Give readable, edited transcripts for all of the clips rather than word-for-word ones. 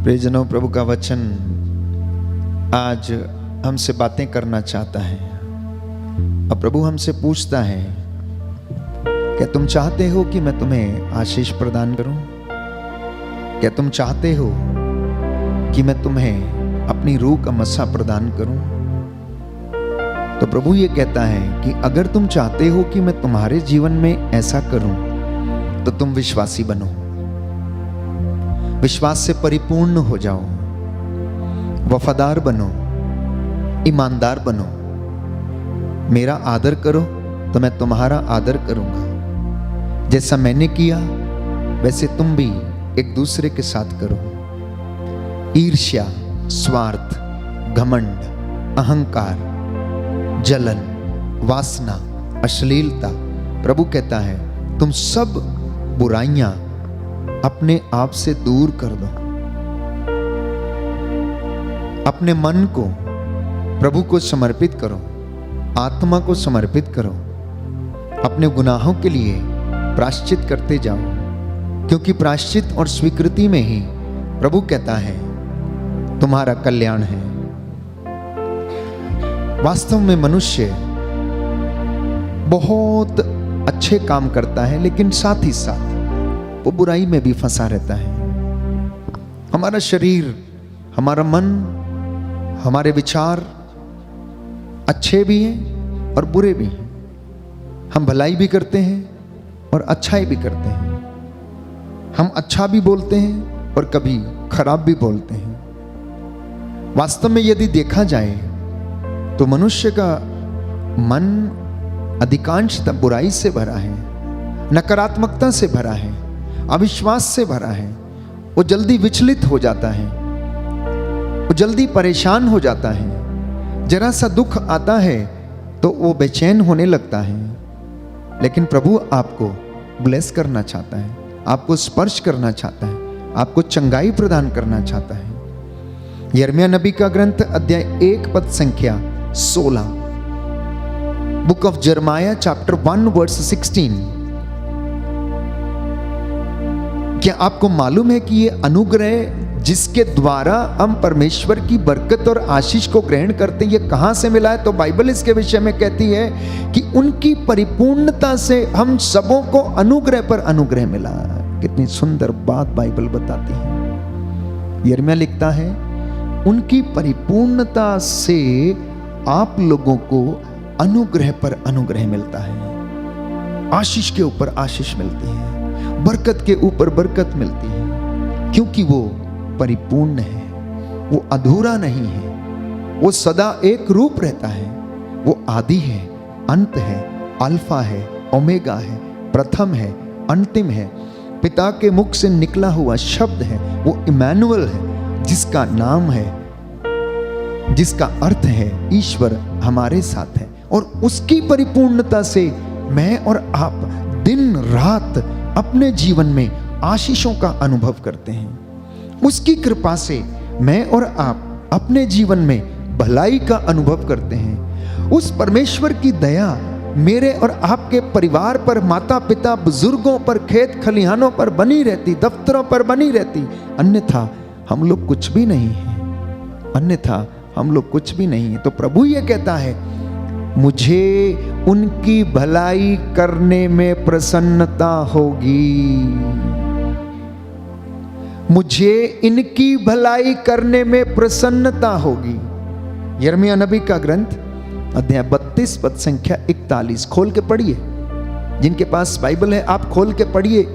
प्रियजनों, प्रभु का वचन आज हमसे बातें करना चाहता है। अब प्रभु हमसे पूछता है, क्या तुम चाहते हो कि मैं तुम्हें आशीष प्रदान करूं? क्या तुम चाहते हो कि मैं तुम्हें अपनी रूह का मस्सा प्रदान करूं? तो प्रभु ये कहता है कि अगर तुम चाहते हो कि मैं तुम्हारे जीवन में ऐसा करूं तो तुम विश्वासी बनो, विश्वास से परिपूर्ण हो जाओ, वफादार बनो, ईमानदार बनो। मेरा आदर करो तो मैं तुम्हारा आदर करूंगा। जैसा मैंने किया वैसे तुम भी एक दूसरे के साथ करो। ईर्ष्या, स्वार्थ, घमंड, अहंकार, जलन, वासना, अश्लीलता, प्रभु कहता है तुम सब बुराइयां अपने आप से दूर कर दो। अपने मन को प्रभु को समर्पित करो, आत्मा को समर्पित करो, अपने गुनाहों के लिए प्रायश्चित करते जाओ, क्योंकि प्रायश्चित और स्वीकृति में ही प्रभु कहता है तुम्हारा कल्याण है। वास्तव में मनुष्य बहुत अच्छे काम करता है, लेकिन साथ ही साथ वो बुराई में भी फंसा रहता है। हमारा शरीर, हमारा मन, हमारे विचार अच्छे भी हैं और बुरे भी हैं। हम भलाई भी करते हैं और अच्छाई भी करते हैं। हम अच्छा भी बोलते हैं और कभी खराब भी बोलते हैं। वास्तव में यदि देखा जाए तो मनुष्य का मन अधिकांशतः बुराई से भरा है, नकारात्मकता से भरा है, अविश्वास से भरा है। वो जल्दी विचलित हो जाता है, वो जल्दी परेशान हो जाता है। जरा सा दुख आता है तो वो बेचैन होने लगता है। लेकिन प्रभु आपको ब्लेस करना चाहता है, आपको स्पर्श करना चाहता है, आपको चंगाई प्रदान करना चाहता है। यिर्मयाह नबी का ग्रंथ अध्याय 1 पद संख्या 16, book of Jeremiah chapter 1 verse 16। क्या आपको मालूम है कि ये अनुग्रह जिसके द्वारा हम परमेश्वर की बरकत और आशीष को ग्रहण करते हैं, ये कहां से मिला है? तो बाइबल इसके विषय में कहती है कि उनकी परिपूर्णता से हम सबों को अनुग्रह पर अनुग्रह मिला। कितनी सुंदर बात बाइबल बताती है। यिर्मयाह लिखता है उनकी परिपूर्णता से आप लोगों को अनुग्रह पर अनुग्रह मिलता है। आशीष के ऊपर आशीष मिलती है, बरकत के ऊपर बरकत मिलती है, क्योंकि वो परिपूर्ण है, वो अधूरा नहीं है, वो सदा एक रूप रहता है। वो आदि है, अंत है, अल्फा है, ओमेगा है, प्रथम है, अंतिम है, पिता के मुख से निकला हुआ शब्द है। वो इमैनुअल है, जिसका नाम है, जिसका अर्थ है ईश्वर हमारे साथ है। और उसकी परिपूर्णता से मैं और आप दिन रात अपने जीवन में आशीषों का अनुभव करते हैं। उसकी कृपा से मैं और आप अपने जीवन में भलाई का अनुभव करते हैं। उस परमेश्वर की दया मेरे और आपके परिवार पर, माता पिता, बुजुर्गों पर, खेत खलिहानों पर बनी रहती, दफ्तरों पर बनी रहती। अन्यथा हम लोग कुछ भी नहीं है, अन्यथा हम लोग कुछ भी नहीं है। तो प्रभु ये कहता है मुझे उनकी भलाई करने में प्रसन्नता होगी, मुझे इनकी भलाई करने में प्रसन्नता होगी। यिर्मयाह नबी का ग्रंथ अध्याय 32 पद संख्या 41 खोल के पढ़िए। जिनके पास बाइबल है आप खोल के पढ़िए।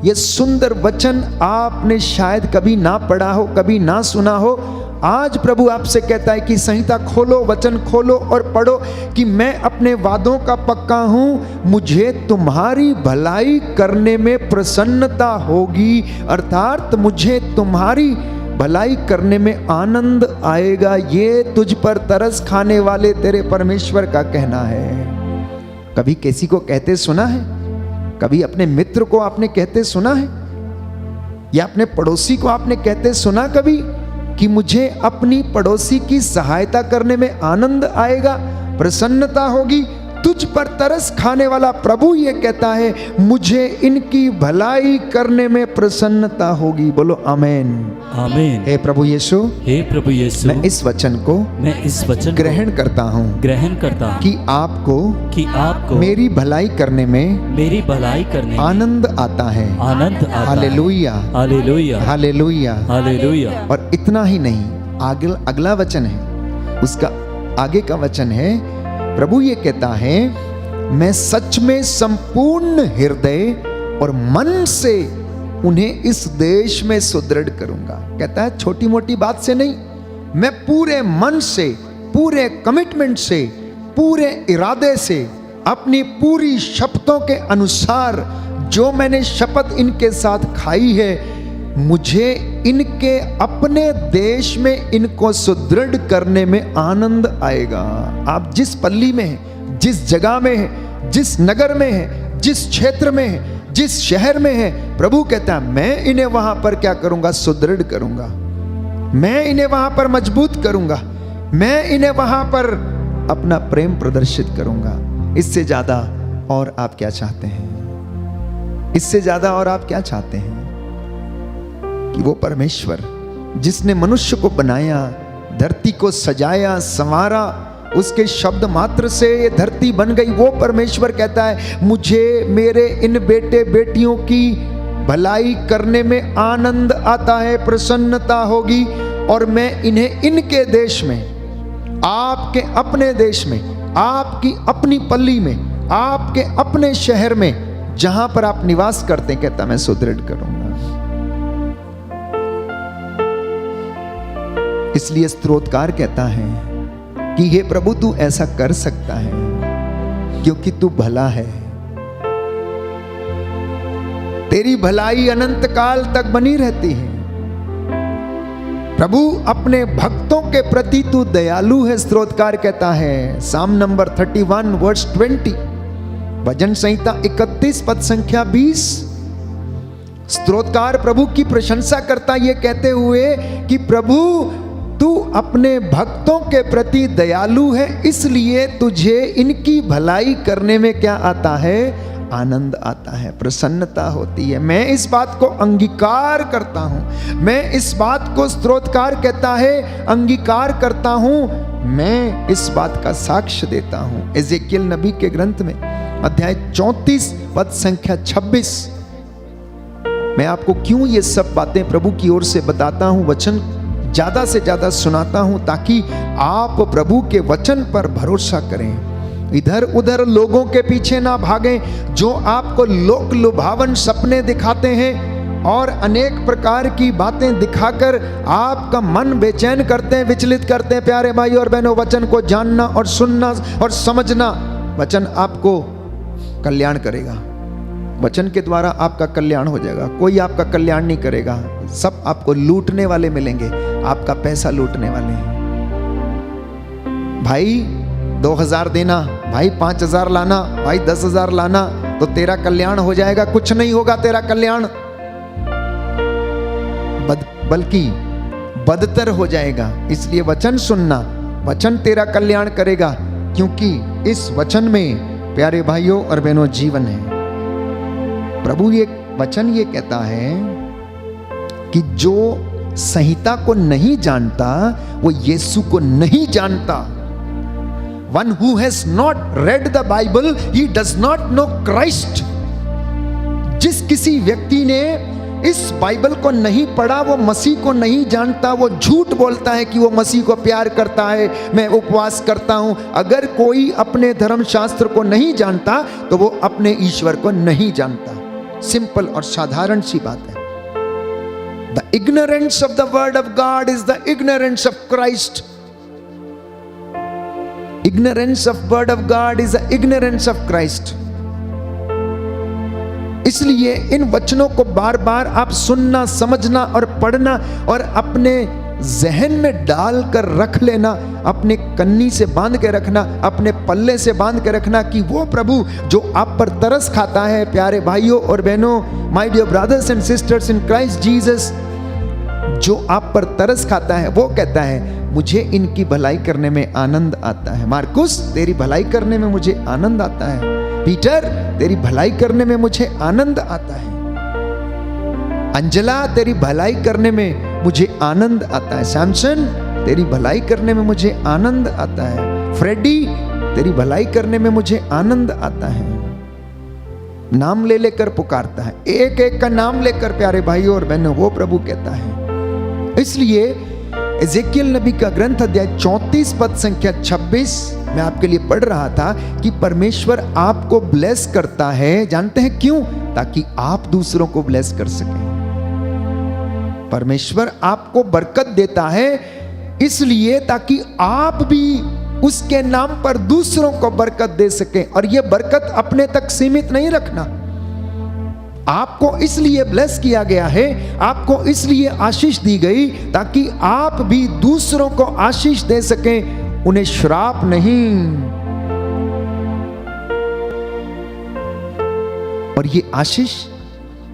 यह सुंदर वचन आपने शायद कभी ना पढ़ा हो, कभी ना सुना हो। आज प्रभु आपसे कहता है कि संहिता खोलो, वचन खोलो और पढ़ो कि मैं अपने वादों का पक्का हूं, मुझे तुम्हारी भलाई करने में प्रसन्नता होगी, अर्थात मुझे तुम्हारी भलाई करने में आनंद आएगा। ये तुझ पर तरस खाने वाले तेरे परमेश्वर का कहना है। कभी किसी को कहते सुना है? कभी अपने मित्र को आपने कहते सुना है? या अपने पड़ोसी को आपने कहते सुना कभी कि मुझे अपनी पड़ोसी की सहायता करने में आनंद आएगा, प्रसन्नता होगी? तुझ पर तरस खाने वाला प्रभु ये कहता है, मुझे इनकी भलाई करने में प्रसन्नता होगी। बोलो आमीन। आमीन। हे प्रभु यीशु, हे प्रभु यीशु, मैं इस वचन को ग्रहण करता हूँ कि आपको मेरी भलाई करने में आनंद आता है। Hallelujah, hallelujah, hallelujah, hallelujah. और इतना ही नहीं, अगला वचन है, उसका आगे का वचन है, प्रभु ये कहता है, मैं सच में संपूर्ण हृदय और मन से उन्हें इस देश में सुदृढ़ करूंगा। कहता है छोटी मोटी बात से नहीं, मैं पूरे मन से, पूरे कमिटमेंट से, पूरे इरादे से, अपनी पूरी शपथों के अनुसार जो मैंने शपथ इनके साथ खाई है, मुझे इनके अपने देश में इनको सुदृढ़ करने में आनंद आएगा। आप जिस पल्ली में हैं, जिस जगह में हैं, जिस नगर में हैं, जिस क्षेत्र में हैं, जिस शहर में हैं, प्रभु कहता है मैं इन्हें वहां पर क्या करूंगा? सुदृढ़ करूंगा। मैं इन्हें वहां पर मजबूत करूंगा। मैं इन्हें वहां पर अपना प्रेम प्रदर्शित करूंगा। इससे ज्यादा और आप क्या चाहते हैं? इससे ज्यादा और आप क्या चाहते हैं? कि वो परमेश्वर जिसने मनुष्य को बनाया, धरती को सजाया, संवारा, उसके शब्द मात्र से ये धरती बन गई, वो परमेश्वर कहता है मुझे मेरे इन बेटे बेटियों की भलाई करने में आनंद आता है, प्रसन्नता होगी, और मैं इन्हें इनके देश में, आपके अपने देश में, आपकी अपनी पल्ली में, आपके अपने शहर में, जहां पर आप निवास करते हैं, कहता मैं सुदृढ़ करूंगा। इसलिए स्तोत्रकार कहता है कि हे प्रभु तू ऐसा कर सकता है क्योंकि तू भला है। तेरी भलाई अनंत काल तक बनी रहती है। प्रभु अपने भक्तों के प्रति तू दयालु है, स्तोत्रकार कहता है। साम नंबर 31 वर्स 20, भजन संहिता 31 पद संख्या 20। स्तोत्रकार प्रभु की प्रशंसा करता ये कहते हुए कि प्रभु तू अपने भक्तों के प्रति दयालु है, इसलिए तुझे इनकी भलाई करने में क्या आता है? आनंद आता है, प्रसन्नता होती है। मैं इस बात को अंगीकार करता हूं। मैं इस बात को स्तोत्रकार कहता है अंगीकार करता हूं। मैं इस बात का साक्ष्य देता हूं। एजेकियल नबी के ग्रंथ में अध्याय 34 पद संख्या 26। मैं आपको क्यों ये सब बातें प्रभु की ओर से बताता हूं, वचन ज्यादा से ज्यादा सुनाता हूं, ताकि आप प्रभु के वचन पर भरोसा करें, इधर उधर लोगों के पीछे ना भागें जो आपको लोक लुभावन सपने दिखाते हैं और अनेक प्रकार की बातें दिखाकर आपका मन बेचैन करते हैं, विचलित करते हैं। प्यारे भाई और बहनों, वचन को जानना और सुनना और समझना, वचन आपको कल्याण करेगा। वचन के द्वारा आपका कल्याण हो जाएगा। कोई आपका कल्याण नहीं करेगा, सब आपको लूटने वाले मिलेंगे, आपका पैसा लूटने वाले हैं। भाई 2000 देना, भाई 5000 लाना, भाई 10,000 लाना, तो तेरा कल्याण हो जाएगा। कुछ नहीं होगा तेरा कल्याण, बल्कि बदतर हो जाएगा। इसलिए वचन सुनना, वचन तेरा कल्याण करेगा, क्योंकि इस वचन में प्यारे भाइयों और बहनों जीवन है। प्रभु ये वचन ये कहता है कि जो संहिता को नहीं जानता वो यीशु को नहीं जानता। One who has not read the Bible, he does not know Christ. जिस किसी व्यक्ति ने इस बाइबल को नहीं पढ़ा वो मसीह को नहीं जानता। वो झूठ बोलता है कि वो मसीह को प्यार करता है, मैं उपवास करता हूं। अगर कोई अपने धर्मशास्त्र को नहीं जानता तो वो अपने ईश्वर को नहीं जानता। सिंपल और साधारण सी बात है। The ignorance of the word of God is the ignorance of Christ. Ignorance of word of God is the ignorance of Christ. इसलिए इन वचनों को बार बार आप सुनना, समझना और पढ़ना और अपने जहन में डाल कर रख लेना, अपने कन्नी से बांध के रखना, अपने पल्ले से बांध के रखना कि वो प्रभु जो आप पर तरस खाता है। प्यारे भाइयों और बहनों, my dear brothers and sisters in Christ Jesus, जो आप पर तरस खाता है वो कहता है मुझे इनकी भलाई करने में आनंद आता है। मार्कुस, तेरी भलाई करने में मुझे आनंद आता है। पीटर, तेरी भलाई करने में मुझे आनंद आता है। अंजला, तेरी भलाई करने में मुझे आनंद आता है। सैमसन, तेरी भलाई करने में मुझे आनंद आता है। फ्रेडी, तेरी भलाई करने में मुझे आनंद आता है। नाम ले लेकर पुकारता है, एक एक का नाम लेकर प्यारे भाइयों और बहनों, वो प्रभु कहता है। इसलिए एजेकियल नबी का ग्रंथ अध्याय 34 पद संख्या 26 मैं आपके लिए पढ़ रहा था कि परमेश्वर आपको ब्लेस करता है। जानते हैं क्यों? ताकि आप दूसरों को ब्लेस कर सकें। परमेश्वर आपको बरकत देता है इसलिए ताकि आप भी उसके नाम पर दूसरों को बरकत दे सकें। और यह बरकत अपने तक सीमित नहीं रखना। आपको इसलिए ब्लेस किया गया है, आपको इसलिए आशीष दी गई ताकि आप भी दूसरों को आशीष दे सकें, उन्हें श्राप नहीं। और ये आशीष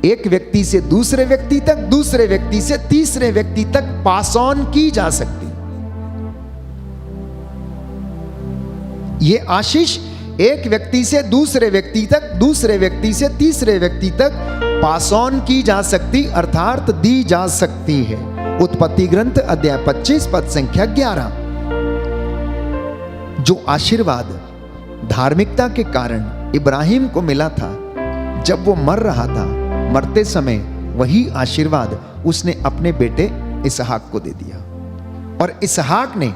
एक व्यक्ति से दूसरे व्यक्ति तक, दूसरे व्यक्ति से तीसरे व्यक्ति तक पास ऑन की जा सकती। ये आशीष एक व्यक्ति से दूसरे व्यक्ति तक, दूसरे व्यक्ति से तीसरे व्यक्ति तक पास ऑन की जा सकती, अर्थात दी जा सकती है। उत्पत्ति ग्रंथ अध्याय 25 पद संख्या 11। जो आशीर्वाद धार्मिकता के कारण इब्राहिम को मिला था जब वो मर रहा था, मरते समय वही आशीर्वाद उसने अपने बेटे इसहाक को दे दिया। और इसहाक ने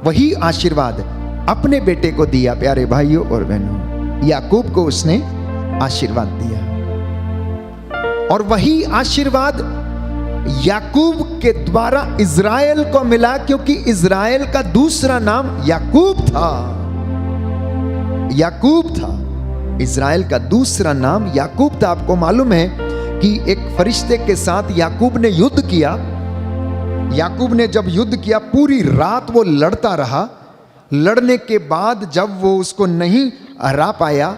वही आशीर्वाद अपने बेटे को दिया। प्यारे भाइयों और बहनों, याकूब को उसने आशीर्वाद दिया। और वही आशीर्वाद याकूब के द्वारा इज़राइल को मिला, क्योंकि इज़राइल का दूसरा नाम याकूब था। याकूब था, इज़राइल का दूसरा नाम याकूब था। आपको मालूम है कि एक फरिश्ते के साथ याकूब ने युद्ध किया। याकूब ने जब युद्ध किया, पूरी रात वो लड़ता रहा। लड़ने के बाद जब वो उसको नहीं हरा पाया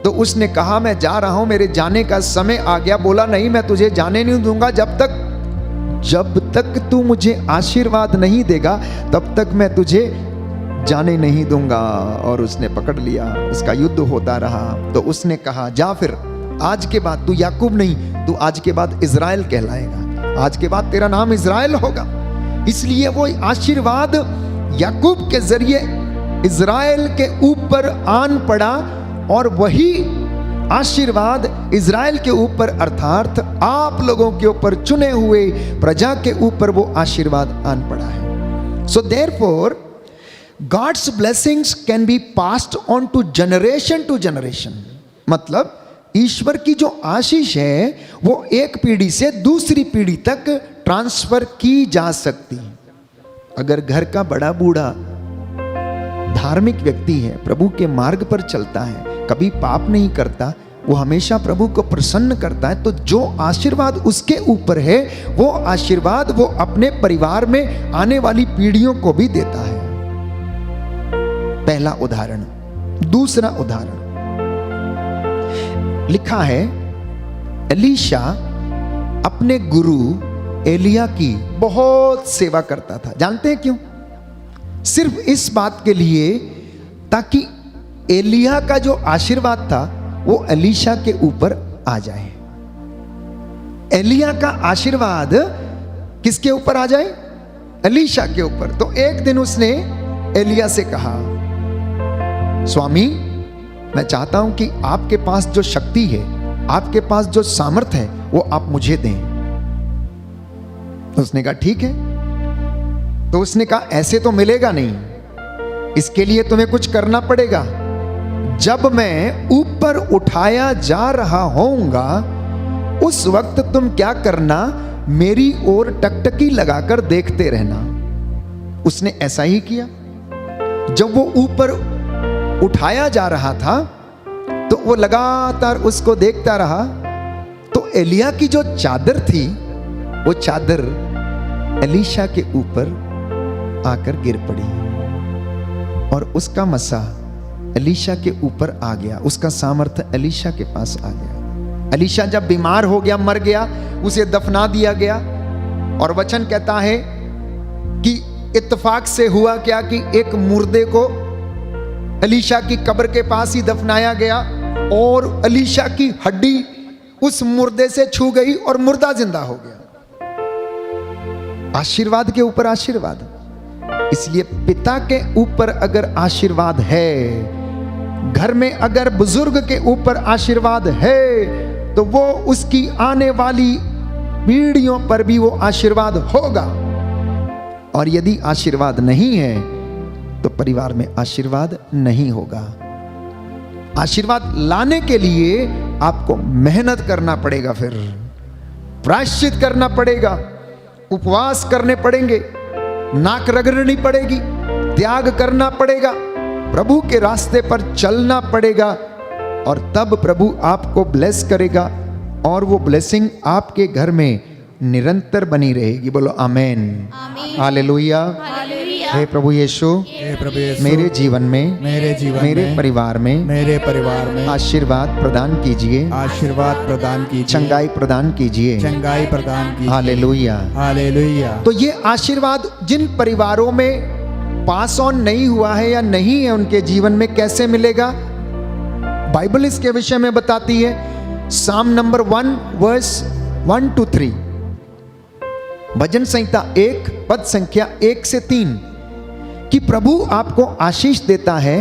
तो उसने कहा, मैं जा रहा हूं, मेरे जाने का समय आ गया। बोला, नहीं, मैं तुझे जाने नहीं दूंगा जब तक तू मुझे आशीर्वाद नहीं देगा, तब तक मैं तुझे जाने नहीं दूंगा। और उसने पकड़ लिया, उसका युद्ध होता रहा। तो उसने कहा, जा फिर, आज के बाद तू याकूब नहीं, तू आज के बाद इज़राइल कहलाएगा। आज के बाद तेरा नाम इज़राइल होगा। इसलिए वो आशीर्वाद याकूब के जरिए इज़राइल के ऊपर आन पड़ा, और वही आशीर्वाद इज़राइल के ऊपर, अर्थात आप लोगों के ऊपर, चुने हुए प्रजा के ऊपर वो आशीर्वाद आन पड़ा है। So therefore God's blessings can be passed on to generation. मतलब ईश्वर की जो आशीष है वो एक पीढ़ी से दूसरी पीढ़ी तक ट्रांसफर की जा सकती है। अगर घर का बड़ा बूढ़ा धार्मिक व्यक्ति है, प्रभु के मार्ग पर चलता है, कभी पाप नहीं करता, वो हमेशा प्रभु को प्रसन्न करता है, तो जो आशीर्वाद उसके ऊपर है वो आशीर्वाद वो अपने परिवार में आने वाली पीढ़ियों को भी देता है। पहला उदाहरण। दूसरा उदाहरण लिखा है, एलीशा अपने गुरु एलिया की बहुत सेवा करता था। जानते हैं क्यों? सिर्फ इस बात के लिए ताकि एलिया का जो आशीर्वाद था वो एलीशा के ऊपर आ जाए। एलिया का आशीर्वाद किसके ऊपर आ जाए? एलीशा के ऊपर। तो एक दिन उसने एलिया से कहा, स्वामी, मैं चाहता हूं कि आपके पास जो शक्ति है, आपके पास जो सामर्थ है, वो आप मुझे दें। तो उसने कहा, ठीक है। तो उसने कहा, ऐसे तो मिलेगा नहीं, इसके लिए तुम्हें कुछ करना पड़ेगा। जब मैं ऊपर उठाया जा रहा होऊंगा, उस वक्त तुम क्या करना, मेरी ओर टकटकी लगाकर देखते रहना। उसने ऐसा ही किया। जब वो ऊपर उठाया जा रहा था तो वो लगातार उसको देखता रहा। तो एलिया की जो चादर थी, वो चादर एलीशा के ऊपर आकर गिर पड़ी और उसका मसा एलीशा के ऊपर आ गया। उसका सामर्थ्य एलीशा के पास आ गया। एलीशा जब बीमार हो गया, मर गया, उसे दफना दिया गया। और वचन कहता है कि इत्तेफाक से हुआ क्या कि एक मुर्दे को एलीशा की कब्र के पास ही दफनाया गया और एलीशा की हड्डी उस मुर्दे से छू गई और मुर्दा जिंदा हो गया। आशीर्वाद के ऊपर आशीर्वाद। इसलिए पिता के ऊपर अगर आशीर्वाद है, घर में अगर बुजुर्ग के ऊपर आशीर्वाद है, तो वो उसकी आने वाली पीढ़ियों पर भी वो आशीर्वाद होगा। और यदि आशीर्वाद नहीं है तो परिवार में आशीर्वाद नहीं होगा। आशीर्वाद लाने के लिए आपको मेहनत करना पड़ेगा, फिर प्रायश्चित करना पड़ेगा, उपवास करने पड़ेंगे, नाक रगड़नी पड़ेगी, त्याग करना पड़ेगा, प्रभु के रास्ते पर चलना पड़ेगा, और तब प्रभु आपको ब्लेस करेगा और वो ब्लेसिंग आपके घर में निरंतर बनी रहेगी। बोलो आमेन, हालेलुया। हे प्रभु यीशु, मेरे जीवन में, मेरे परिवार में आशीर्वाद प्रदान कीजिए, चंगाई प्रदान कीजिए, हालेलुया, हालेलुया। तो ये आशीर्वाद जिन परिवारों में पास ऑन नहीं हुआ है या नहीं है, उनके जीवन में कैसे मिलेगा? बाइबल इसके विषय में बताती है। साम नंबर 1 वर्स 1 to 3, भजन संहिता 1 पद संख्या 1 से 3, कि प्रभु आपको आशीष देता है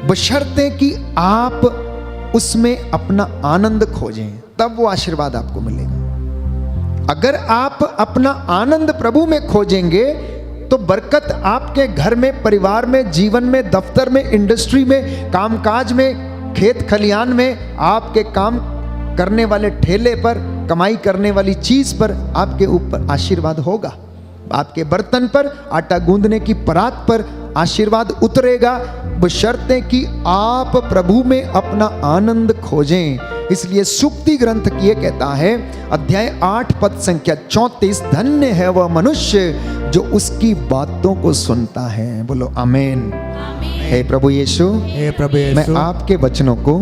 बशर्ते कि आप उसमें अपना आनंद खोजें, तब वो आशीर्वाद आपको मिलेगा। अगर आप अपना आनंद प्रभु में खोजेंगे तो बरकत आपके घर में, परिवार में, जीवन में, दफ्तर में, इंडस्ट्री में, कामकाज में, खेत खलियान में, आपके काम करने वाले ठेले पर, कमाई करने वाली चीज पर आपके ऊपर आशीर्वाद होगा। आपके बर्तन पर, आटा गूंदने की परात पर आशीर्वाद उतरेगा, बशर्ते कि आप प्रभु में अपना आनंद खोजें। इसलिए सुक्ति ग्रंथ ये कहता है, अध्याय 8 पद संख्या 34, धन्य है वह मनुष्य जो उसकी बातों को सुनता है। बोलो आमेन। हे प्रभु यीशु, मैं आपके वचनों को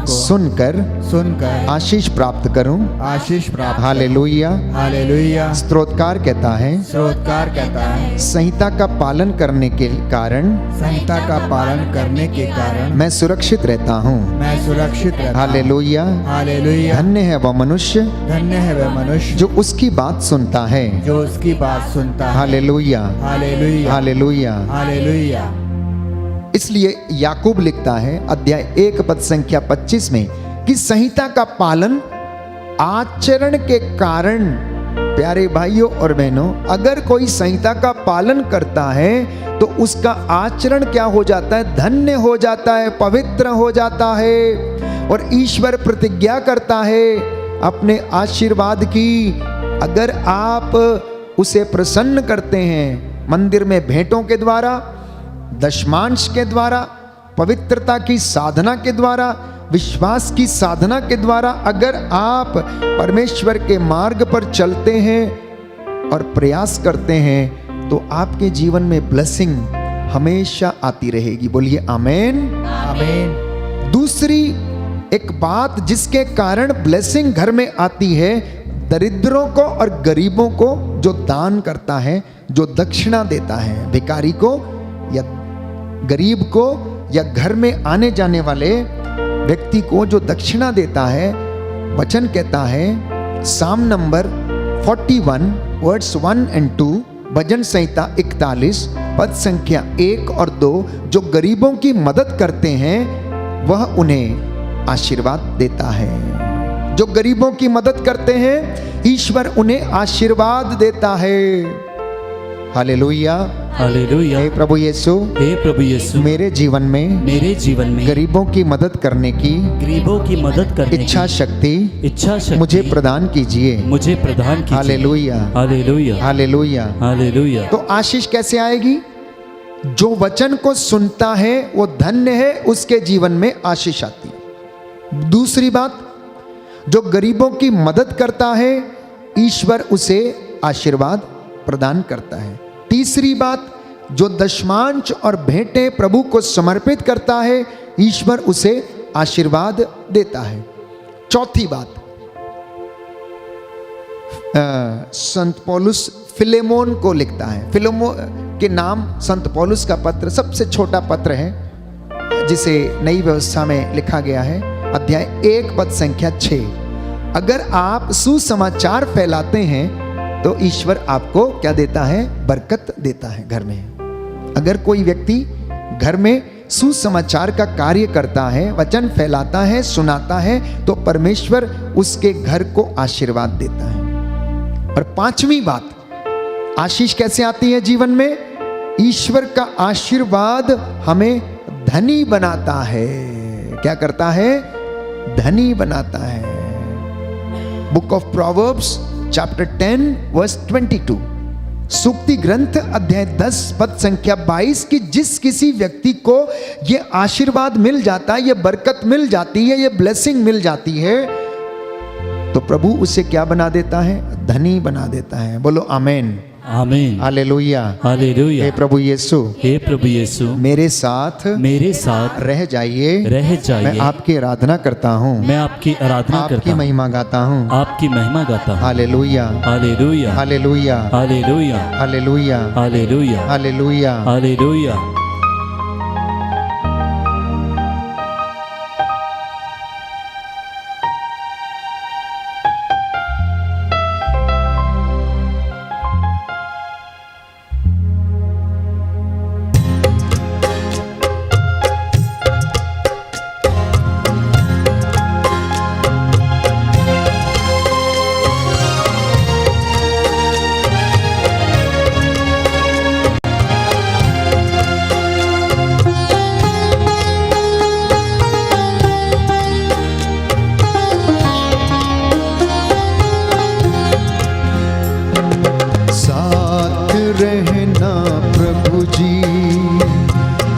सुनकर आशीष प्राप्त करूं। Hallelujah, hallelujah. स्तोत्रकार कहता है, संहिता का पालन करने के कारण मैं सुरक्षित रहता हूं। Hallelujah, hallelujah. धन्य है वह मनुष्य जो उसकी बात सुनता है। Hallelujah, hallelujah, hallelujah. इसलिए याकूब लिखता है अध्याय 1 पद संख्या 25 में कि संहिता का पालन आचरण के कारण, प्यारे भाइयों और बहनों, अगर कोई संहिता का पालन करता है तो उसका आचरण क्या हो जाता है? धन्य हो जाता है, पवित्र हो जाता है। और ईश्वर प्रतिज्ञा करता है अपने आशीर्वाद की। अगर आप उसे प्रसन्न करते हैं मंदिर में भेंटों के द्वारा, दशमांश के द्वारा, पवित्रता की साधना के द्वारा, विश्वास की साधना के द्वारा, अगर आप परमेश्वर के मार्ग पर चलते हैं और प्रयास करते हैं तो आपके जीवन में ब्लेसिंग हमेशा आती रहेगी। बोलिए आमेन, आमेन। दूसरी एक बात जिसके कारण ब्लेसिंग घर में आती है, दरिद्रों को और गरीबों को जो दान करता है, जो दक्षिणा देता है, भिखारी को या गरीब को या घर में आने जाने वाले व्यक्ति को जो दक्षिणा देता है, वचन कहता है साम नंबर 41 वर्ड्स 1 and 2, भजन संहिता 41 पद संख्या 1 और 2, जो गरीबों की मदद करते हैं वह उन्हें आशीर्वाद देता है। जो गरीबों की मदद करते हैं ईश्वर उन्हें आशीर्वाद देता है। Hallelujah, hallelujah. हे प्रभु यीशु, मेरे जीवन में गरीबों की मदद करने की इच्छा शक्ति मुझे प्रदान कीजिए। Hallelujah, hallelujah, hallelujah, hallelujah. तो आशीष कैसे आएगी? जो वचन को सुनता है वो धन्य है, उसके जीवन में आशीष आती है। दूसरी बात, जो गरीबों की मदद करता है ईश्वर उसे आशीर्वाद प्रदान करता है। तीसरी बात, जो दशमांश और भेंटें प्रभु को समर्पित करता है ईश्वर उसे आशीर्वाद देता है। चौथी बात, संत पौलुस फिलेमोन को लिखता है। फिलेमोन के नाम संत पौलुस का पत्र सबसे छोटा पत्र है, जिसे नई व्यवस्था में लिखा गया है। अध्याय 1 पद संख्या 6। अगर आप सुसमाचार फैलाते हैं तो ईश्वर आपको क्या देता है? बरकत देता है घर में। अगर कोई व्यक्ति घर में सुसमाचार का कार्य करता है, वचन फैलाता है, सुनाता है, तो परमेश्वर उसके घर को आशीर्वाद देता है। और 5वीं बात, आशीष कैसे आती है जीवन में? ईश्वर का आशीर्वाद हमें धनी बनाता है। क्या करता है? धनी बनाता है। Book of Proverbs chapter 10 verse 22, सूक्ति ग्रंथ अध्याय 10 पद संख्या 22 की जिस किसी व्यक्ति को ये आशीर्वाद मिल जाता है, ये बरकत मिल जाती है, ये ब्लेसिंग मिल जाती है, तो प्रभु उसे क्या बना देता है? धनी बना देता है। बोलो आमेन, आमीन, हालेलुया, हालेलुया। हे प्रभु यीशु, हे प्रभु यीशु, मेरे साथ रह जाइए, मैं जाइए। आपकी आराधना करता हूँ, मैं आपकी आराधना करता आपकी हूँ, महिमा गाता हूँ, आपकी महिमा गाता हूँ। Hallelujah, hallelujah, hallelujah, hallelujah, hallelujah, hallelujah, hallelujah. Hallelujah. साथ रहना प्रभु जी,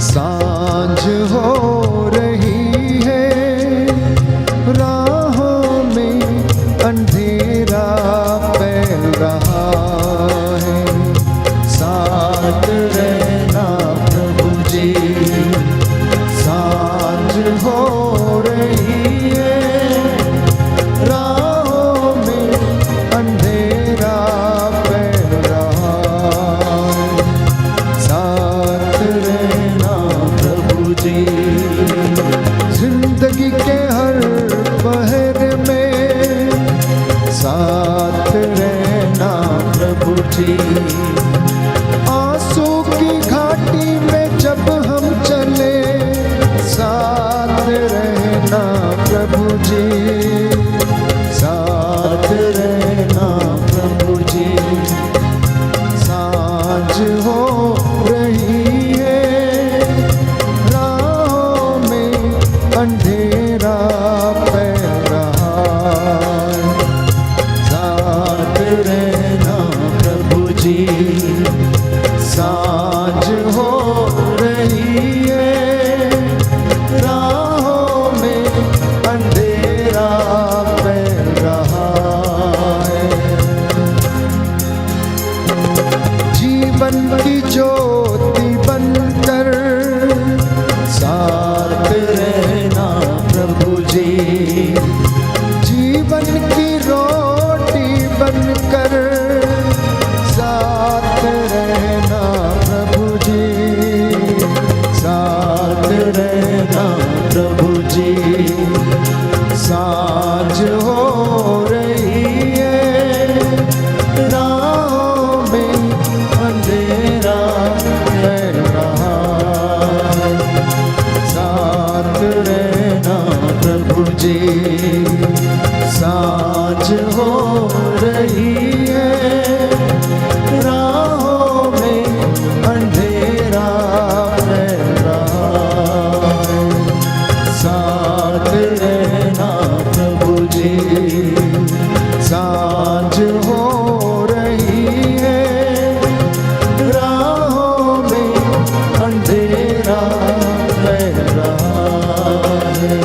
सांझ हो रही है, राहों में अंधेरा फैल रहा है। साथ रहना प्रभु जी, सांझ हो रही है, राहों में अंधेरा फैल रहा है। साथ रहना प्रभु जी, जिंदगी के हर पहर में साथ रहना प्रभु जी। आंसू की घाटी में जब हम चले, साथ रहना प्रभु जी, साथ रहना प्रभु जी। सांझ हो रही है, राहों में अंधेरा फैल रहा है। साथ रहना प्रभु जी, सांझ हो रही है, राहों में अंधेरा फैल रहा है। जीवन की ज्योति बनकर साथ रहना प्रभु जी, जीवन की रोटी बनकर साथ रहना प्रभु जी, साथ रहना प्रभु जी। सांझ हो रही है, राहों में अंधेरा फैल रहा है। साथ रहना प्रभु जी, सांझ हो रही है, राहों में अंधेरा फैल रहा है। साथ रहना प्रभु जी, सांझ हो रही है, राहों में अंधेरा फैल रहा है।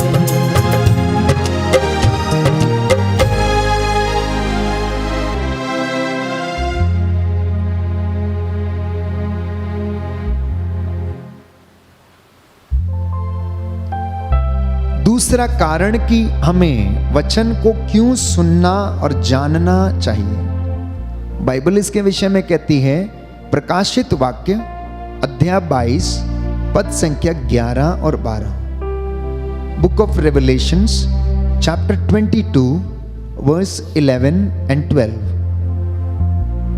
दूसरा कारण कि हमें वचन को क्यों सुनना और जानना चाहिए। बाइबल इसके विषय में कहती है, प्रकाशित वाक्य अध्याय 22 पद संख्या 11 और 12। Book of Revelations chapter 22 verse 11 and 12।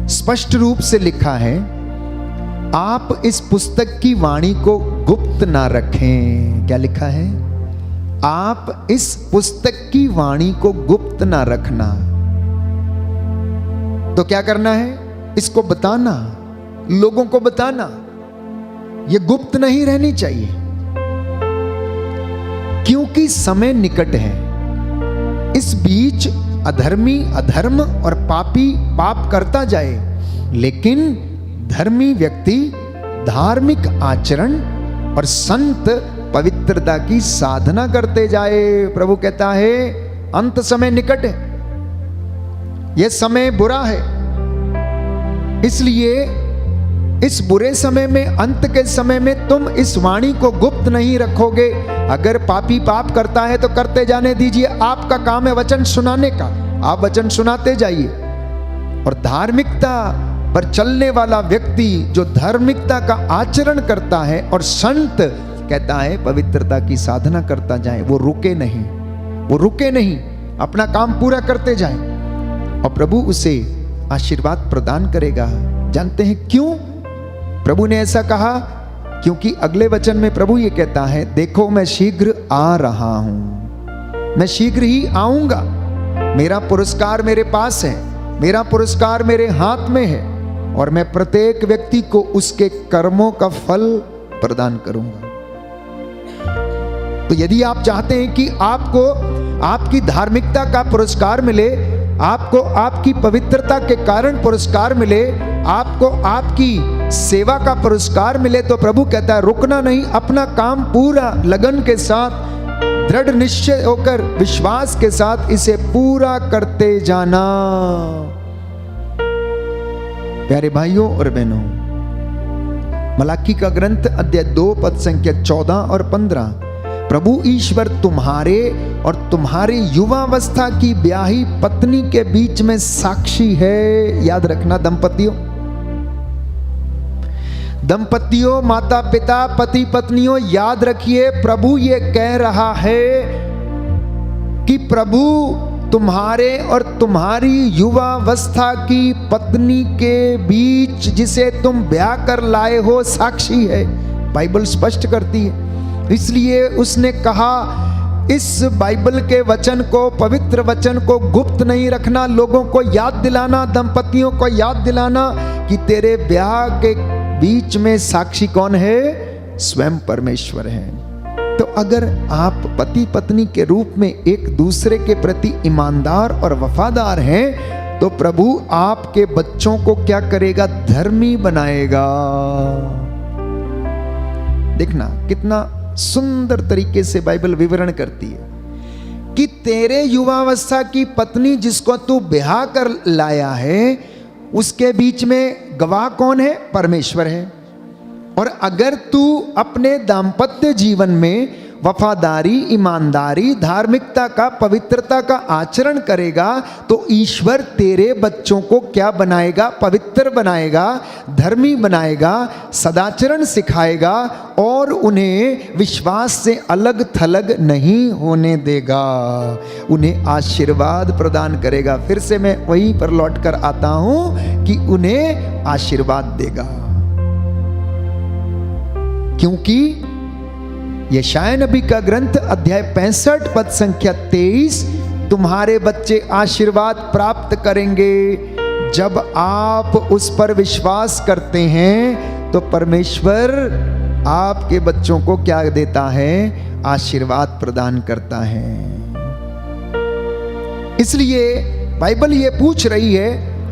स्पष्ट रूप से लिखा है, आप इस पुस्तक की वाणी को गुप्त ना रखें। क्या लिखा है? आप इस पुस्तक की वाणी को गुप्त ना रखना। तो क्या करना है? इसको बताना, लोगों को बताना। ये गुप्त नहीं रहनी चाहिए, क्योंकि समय निकट है। इस बीच अधर्मी अधर्म और पापी पाप करता जाए, लेकिन धर्मी व्यक्ति धार्मिक आचरण और संत पवित्रता की साधना करते जाए। प्रभु कहता है अंत समय निकट है, यह समय बुरा है। इसलिए इस बुरे समय में, अंत के समय में तुम इस वाणी को गुप्त नहीं रखोगे। अगर पापी पाप करता है तो करते जाने दीजिए, आपका काम है वचन सुनाने का, आप वचन सुनाते जाइए। और धार्मिकता पर चलने वाला व्यक्ति जो धार्मिकता का आचरण करता है और संत कहता है पवित्रता की साधना करता जाए, वो रुके नहीं, वो रुके नहीं, अपना काम पूरा करते जाए और प्रभु उसे आशीर्वाद प्रदान करेगा। जानते हैं क्यों प्रभु ने ऐसा कहा? क्योंकि अगले वचन में प्रभु ये कहता है, देखो मैं शीघ्र आ रहा हूं, मैं शीघ्र ही आऊंगा, मेरा पुरस्कार मेरे पास है, मेरा पुरस्कार मेरे हाथ में है और मैं प्रत्येक व्यक्ति को उसके कर्मों का फल प्रदान करूंगा। तो यदि आप चाहते हैं कि आपको आपकी धार्मिकता का पुरस्कार मिले, आपको आपकी पवित्रता के कारण पुरस्कार मिले, आपको आपकी सेवा का पुरस्कार मिले, तो प्रभु कहता है रुकना नहीं, अपना काम पूरा लगन के साथ, दृढ़ निश्चय होकर, विश्वास के साथ इसे पूरा करते जाना। प्यारे भाइयों और बहनों, मलाकी का ग्रंथ अध्याय 2 पद संख्या 14 और 15, प्रभु ईश्वर तुम्हारे और तुम्हारी युवावस्था की ब्याही पत्नी के बीच में साक्षी है। याद रखना दंपतियों, दंपतियों, माता पिता, पति पत्नियों, याद रखिए प्रभु ये कह रहा है कि प्रभु तुम्हारे और तुम्हारी युवावस्था की पत्नी के बीच जिसे तुम ब्याह कर लाए हो साक्षी है। बाइबल स्पष्ट करती है। इसलिए उसने कहा इस बाइबल के वचन को, पवित्र वचन को गुप्त नहीं रखना, लोगों को याद दिलाना, दंपतियों को याद दिलाना कि तेरे ब्याह के बीच में साक्षी कौन है? स्वयं परमेश्वर है। तो अगर आप पति पत्नी के रूप में एक दूसरे के प्रति ईमानदार और वफादार हैं, तो प्रभु आपके बच्चों को क्या करेगा? धर्मी बनाएगा। देखना कितना सुंदर तरीके से बाइबल विवरण करती है कि तेरे युवावस्था की पत्नी जिसको तू ब्याह कर लाया है, उसके बीच में गवाह कौन है? परमेश्वर है। और अगर तू अपने दाम्पत्य जीवन में वफादारी, ईमानदारी, धार्मिकता का, पवित्रता का आचरण करेगा, तो ईश्वर तेरे बच्चों को क्या बनाएगा? पवित्र बनाएगा, धर्मी बनाएगा, सदाचरण सिखाएगा और उन्हें विश्वास से अलग थलग नहीं होने देगा, उन्हें आशीर्वाद प्रदान करेगा। फिर से मैं वहीं पर लौट कर आता हूं कि उन्हें आशीर्वाद देगा, क्योंकि यशायाह नबी का ग्रंथ अध्याय 65 पद संख्या 23, तुम्हारे बच्चे आशीर्वाद प्राप्त करेंगे जब आप उस पर विश्वास करते हैं। तो परमेश्वर आपके बच्चों को क्या देता है? आशीर्वाद प्रदान करता है। इसलिए बाइबल ये पूछ रही है,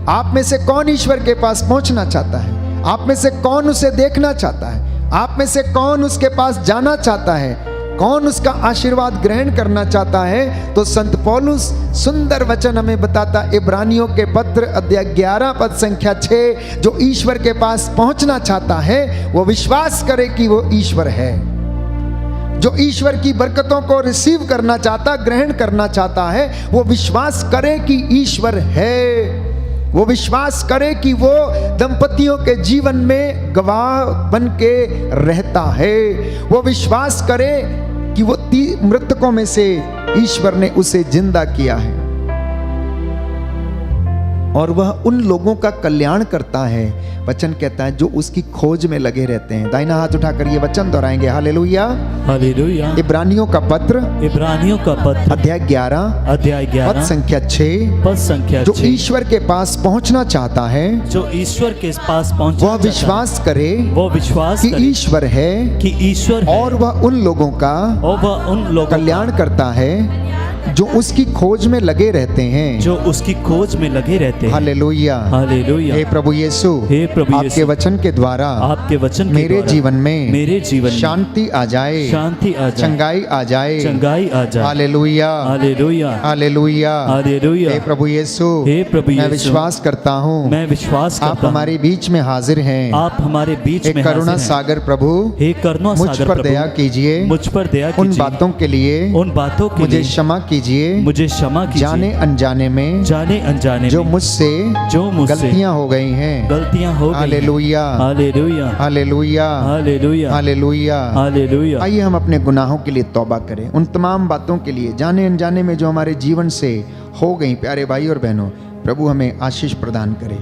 आप में से कौन ईश्वर के पास पहुंचना चाहता है? आप में से कौन उसे देखना चाहता है? आप में से कौन उसके पास जाना चाहता है? कौन उसका आशीर्वाद ग्रहण करना चाहता है? तो संत पौलुस सुंदर वचन हमें बताता, इब्रानियों के पत्र अध्याय 11 पद संख्या 6, जो ईश्वर के पास पहुंचना चाहता है वो विश्वास करे कि वो ईश्वर है। जो ईश्वर की बरकतों को रिसीव करना चाहता, ग्रहण करना चाहता है, वो विश्वास करे कि ईश्वर है। वो विश्वास करे कि वो दंपतियों के जीवन में गवाह बन के रहता है। वो विश्वास करे कि वो मृतकों में से ईश्वर ने उसे जिंदा किया है और वह उन लोगों का कल्याण करता है। वचन कहता है जो उसकी खोज में लगे रहते हैं। दाहिना हाथ उठाकर ये वचन दोहराएंगे, हालेलुया हालेलुया। इब्रानियों का पत्र अध्याय 11 पद संख्या 6 जो ईश्वर के पास पहुंचना चाहता है, जो ईश्वर के पास पहुंचना वह विश्वास करे कि ईश्वर है, और वह उन लोगों का कल्याण करता है जो उसकी खोज में लगे रहते हैं, हालेलुया हालेलुया। हे प्रभु यीशु, आपके वचन के द्वारा मेरे जीवन में शांति आ जाए, चंगाई आ जाए, हालेलुया हालेलुया हालेलुया। हे प्रभु यीशु, मैं विश्वास करता हूँ आप हमारे बीच में हाजिर हैं। करुणा सागर प्रभु, मुझ पर दया कीजिए, उन बातों के लिए मुझे क्षमा कीजिए, जाने अनजाने में जो मुझसे गलतियां हो गई हैं। Hallelujah hallelujah hallelujah hallelujah hallelujah. आइए हम अपने गुनाहों के लिए तौबा करें, उन तमाम बातों के लिए जाने अनजाने में जो हमारे जीवन से हो गई। प्यारे भाई और बहनों, प्रभु हमें आशीष प्रदान करे।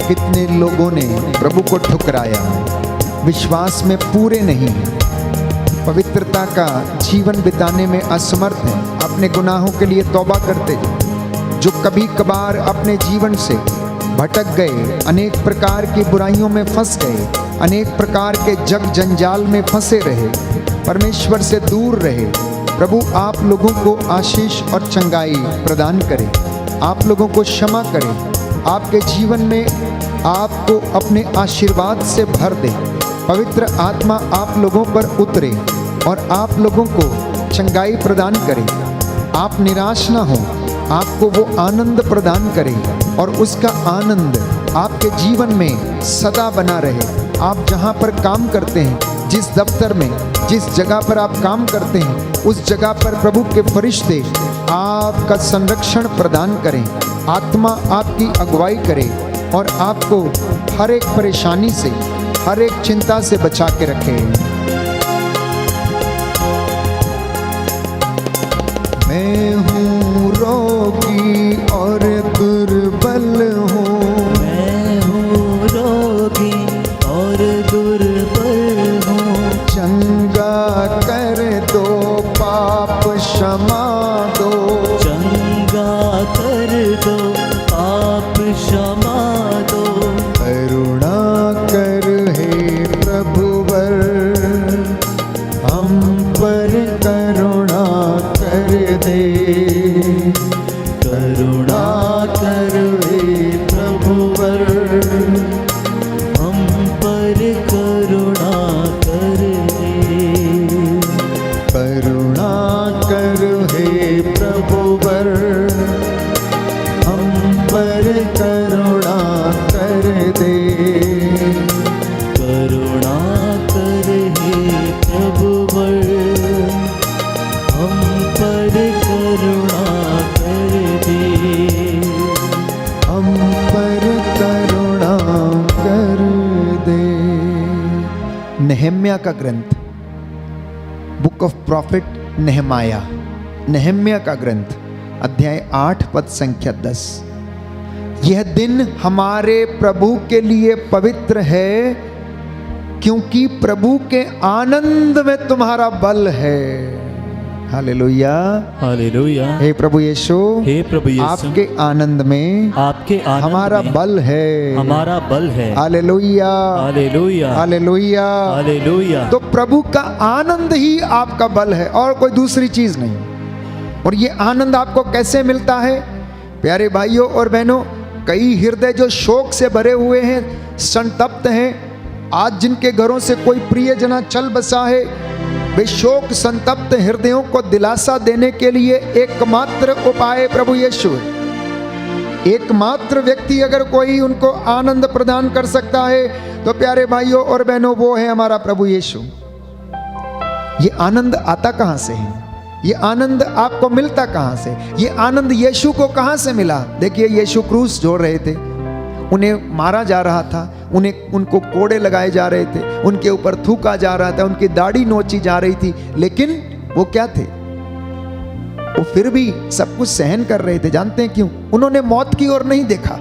कितने लोगों ने प्रभु को ठुकराया, विश्वास में पूरे नहीं हैं, पवित्रता का जीवन बिताने में असमर्थ हैं, अपने गुनाहों के लिए तौबा करते, जो कभी कभार अपने जीवन से भटक गए, अनेक प्रकार की बुराइयों में फंस गए, अनेक प्रकार के जग जंजाल में फंसे रहे, परमेश्वर से दूर रहे। प्रभु आप लोगों को आशीष और चंगाई प्रदान करें, आप लोगों को क्षमा करें, आपके जीवन में आपको अपने आशीर्वाद से भर दे। पवित्र आत्मा आप लोगों पर उतरे और आप लोगों को चंगाई प्रदान करे। आप निराश ना हो, आपको वो आनंद प्रदान करे और उसका आनंद आपके जीवन में सदा बना रहे। आप जहाँ पर काम करते हैं, जिस दफ्तर में, जिस जगह पर आप काम करते हैं, उस जगह पर प्रभु के फरिश्ते आपका संरक्षण प्रदान करें, आत्मा आपकी अगुवाई करे और आपको हर एक परेशानी से, हर एक चिंता से बचा के रखे। मैं हूँ रोगी और दुर्बल हूँ, मैं हूँ रोगी और दुर्बल हूँ, चंगा कर दो, पाप क्षमा दो, चंगा कर दो, पाप क्षमा दो, करुणा कर हे प्रभु नेहम्या का ग्रंथ, बुक ऑफ प्रॉफिट नेहमाया, नेहम्या का ग्रंथ, अध्याय 8 पद संख्या 10। यह दिन हमारे प्रभु के लिए पवित्र है, क्योंकि प्रभु के आनंद में तुम्हारा बल है। Hallelujah, hallelujah. हे प्रभु यीशु, हे प्रभु यीशु, आपके आनंद में आपके आनंद हमारा में बल है, हमारा बल है। Hallelujah, hallelujah, hallelujah, hallelujah. तो प्रभु का आनंद ही आपका बल है और कोई दूसरी चीज नहीं। और ये आनंद आपको कैसे मिलता है? प्यारे भाइयों और बहनों, कई हृदय जो शोक से भरे हुए हैं, संतप्त हैं, आज जिनके घरों से कोई प्रियजना चल बसा है, वे शोक संतप्त हृदयों को दिलासा देने के लिए एकमात्र उपाय प्रभु यीशु है। एकमात्र व्यक्ति अगर कोई उनको आनंद प्रदान कर सकता है तो प्यारे भाइयों और बहनों, वो है हमारा प्रभु यीशु। ये आनंद आता कहां से है? ये आनंद आपको मिलता कहां से? ये आनंद यीशु को कहां से मिला? देखिए, यीशु क्रूस जोड़ रहे थे, उन्हें मारा जा रहा था, उनको कोड़े लगाए जा रहे थे, उनके ऊपर थूका जा रहा था, उनकी दाढ़ी नोची जा रही थी, लेकिन वो क्या थे? वो फिर भी सब कुछ सहन कर रहे थे। जानते हैं क्यों? उन्होंने मौत की ओर नहीं देखा,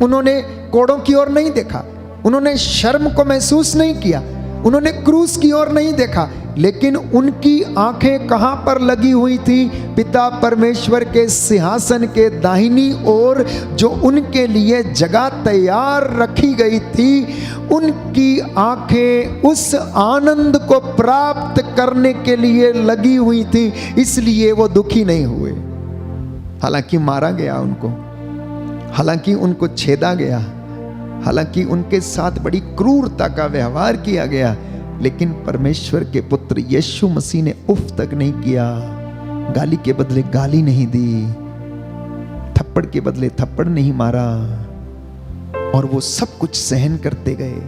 उन्होंने कोड़ों की ओर नहीं देखा, उन्होंने शर्म को महसूस नहीं किया, उन्होंने क्रूस की ओर नहीं देखा, लेकिन उनकी आंखें कहां पर लगी हुई थी? पिता परमेश्वर के सिंहासन के दाहिनी ओर, जो उनके लिए जगह तैयार रखी गई थी। उनकी आंखें उस आनंद को प्राप्त करने के लिए लगी हुई थी, इसलिए वो दुखी नहीं हुए। हालांकि मारा गया उनको, हालांकि उनको छेदा गया, हालांकि उनके साथ बड़ी क्रूरता का व्यवहार किया गया, लेकिन परमेश्वर के पुत्र यीशु मसीह ने उफ तक नहीं किया, गाली के बदले गाली नहीं दी, थप्पड़ के बदले थप्पड़ नहीं मारा, और वो सब कुछ सहन करते गए,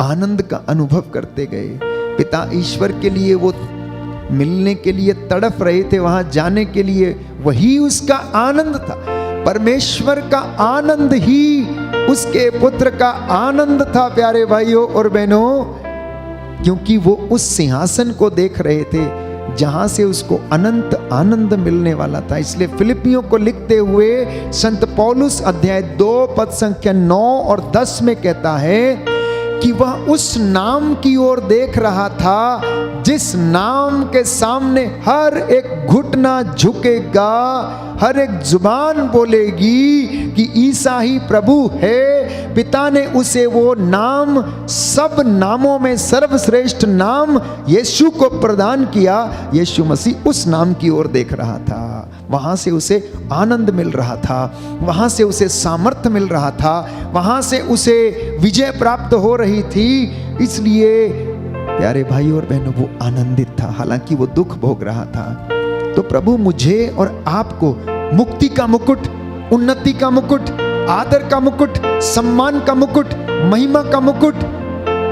आनंद का अनुभव करते गए। पिता ईश्वर के लिए वो मिलने के लिए तड़प रहे थे, वहां जाने के लिए, वही उसका आनंद था। परमेश्वर का आनंद ही उसके पुत्र का आनंद था प्यारे भाइयों और बहनों, क्योंकि वो उस सिंहासन को देख रहे थे जहां से उसको अनंत आनंद मिलने वाला था। इसलिए फिलिपियों को लिखते हुए संत पौलुस अध्याय 2 पद संख्या 9 और 10 में कहता है कि वह उस नाम की ओर देख रहा था जिस नाम के सामने हर एक घुटना झुकेगा, हर एक जुबान बोलेगी कि ईसा ही प्रभु है। पिता ने उसे वो नाम, सब नामों में सर्वश्रेष्ठ नाम यीशु को प्रदान किया। यीशु मसीह उस नाम की ओर देख रहा था, वहां से उसे आनंद मिल रहा था, वहां से उसे सामर्थ्य मिल रहा था, वहां से उसे विजय प्राप्त हो रही थी। इसलिए प्यारे भाई और बहनों, वो आनंदित था, हालांकि वो दुख भोग रहा था। तो प्रभु मुझे और आपको मुक्ति का मुकुट, उन्नति का मुकुट, आदर का मुकुट, सम्मान का मुकुट, महिमा का मुकुट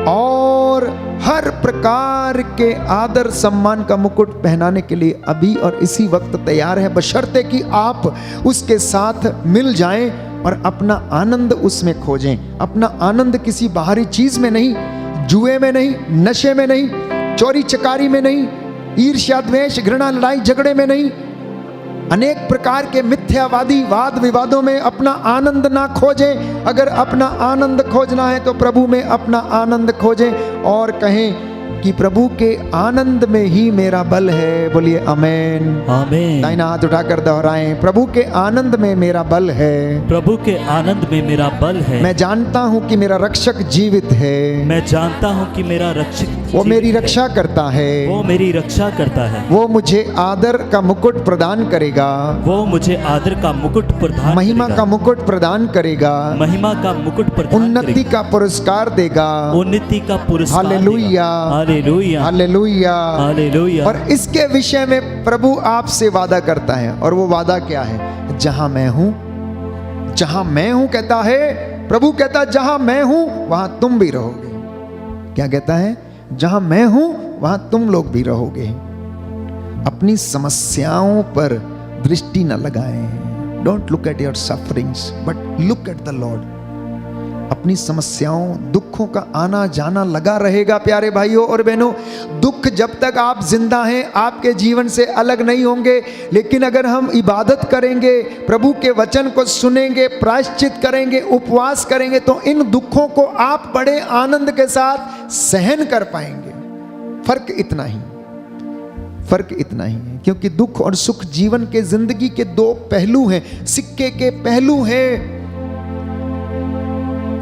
और हर प्रकार के आदर सम्मान का मुकुट पहनाने के लिए अभी और इसी वक्त तैयार है, बशर्ते कि आप उसके साथ मिल जाएं और अपना आनंद उसमें खोजें। अपना आनंद किसी बाहरी चीज में नहीं, जुए में नहीं, नशे में नहीं, चोरी चकारी में नहीं, ईर्ष्या द्वेष घृणा लड़ाई झगड़े में नहीं, अनेक प्रकार के मिथ्यावादी वाद विवादों में अपना आनंद ना खोजें। अगर अपना आनंद खोजना है तो प्रभु में अपना आनंद खोजें और कहें कि प्रभु के आनंद में ही मेरा बल है। बोलिए आमेन, आमेन। दाहिना हाथ उठाकर दोहराएं, प्रभु के आनंद में मेरा बल है, प्रभु के आनंद में मेरा बल है। मैं जानता हूं कि मेरा रक्षक जीवित है, मैं जानता हूं कि मेरा रक्षक वो मेरी जीवित है। रक्षा करता है, वो मेरी रक्षा करता है, वो मुझे आदर का मुकुट प्रदान करेगा, वो मुझे आदर का मुकुट प्रदान महिमा करेगा, का मुकुट प्रदान करेगा, महिमा का मुकुट प्रदान उन्नति करेगा, का पुरस्कार देगा। उन्नति का पुरस्कार हालेलुया, देगा। Hallelujah, hallelujah, hallelujah. और इसके विषय में प्रभु आपसे वादा करता है, और वो वादा क्या है? जहां मैं हूं, जहां मैं हूं, कहता है प्रभु, कहता जहां मैं हूं वहां तुम भी रहोगे। क्या कहता है? जहां मैं हूं वहां तुम लोग भी रहोगे। अपनी समस्याओं पर दृष्टि न लगाएं। Don't look at your sufferings but look at the Lord. अपनी समस्याओं दुखों का आना जाना लगा रहेगा प्यारे भाइयों और बहनों। दुख जब तक आप जिंदा हैं आपके जीवन से अलग नहीं होंगे, लेकिन अगर हम इबादत करेंगे, प्रभु के वचन को सुनेंगे, प्रायश्चित करेंगे, उपवास करेंगे, तो इन दुखों को आप बड़े आनंद के साथ सहन कर पाएंगे। फर्क इतना ही है, क्योंकि दुख और सुख जीवन के जिंदगी के दो पहलू हैं, सिक्के के पहलू हैं।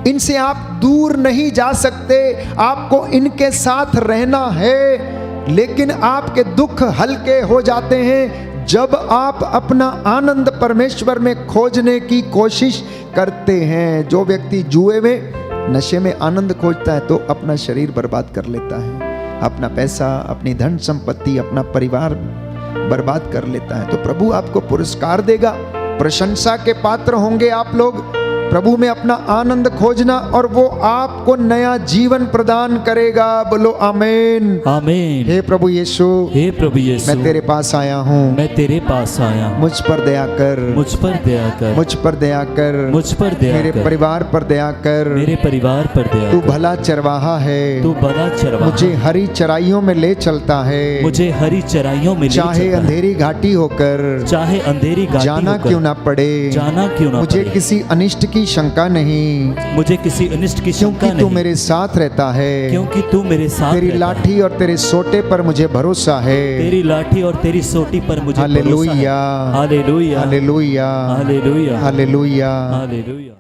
इनसे आप दूर नहीं जा सकते, आपको इनके साथ रहना है। लेकिन आपके दुख हल्के हो जाते हैं जब आप अपना आनंद परमेश्वर में खोजने की कोशिश करते हैं। जो व्यक्ति जुए में, नशे में आनंद खोजता है तो अपना शरीर बर्बाद कर लेता है, अपना पैसा, अपनी धन संपत्ति, अपना परिवार बर्बाद कर लेता है। तो प्रभु आपको पुरस्कार देगा, प्रशंसा के पात्र होंगे आप लोग। प्रभु में अपना आनंद खोजना और वो आपको नया जीवन प्रदान करेगा। बोलो आमीन आमीन। हे प्रभु यीशु, हे प्रभु यीशु, मैं तेरे पास आया हूँ, मैं तेरे पास आया हूँ। मुझ पर दया कर, मुझ पर दया कर, मुझ पर दया कर, मुझ पर दया मेरे कर, परिवार पर दया कर, मेरे परिवार पर दया तू कर। भला चरवाहा है, तू बड़ा चरवाहा, मुझे हरी चराइयों में ले चलता है, मुझे हरी चराइयों में ले चाहे चलता है। अंधेरी घाटी होकर, चाहे अंधेरी घाटी जाना होकर, क्यों ना पड़े, जाना क्यों ना मुझे पड़े। किसी अनिष्ट की शंका नहीं, मुझे किसी अनिष्ट की शंका क्योंकि तू नहीं, मेरे साथ रहता है, क्योंकि तू मेरे साथ तेरी रहता है। लाठी और तेरे सोटे पर मुझे भरोसा है। तेरी लाठी और तेरी सोटी पर मुझे भरोसा है। Hallelujah, hallelujah, hallelujah, hallelujah, hallelujah. Hallelujah.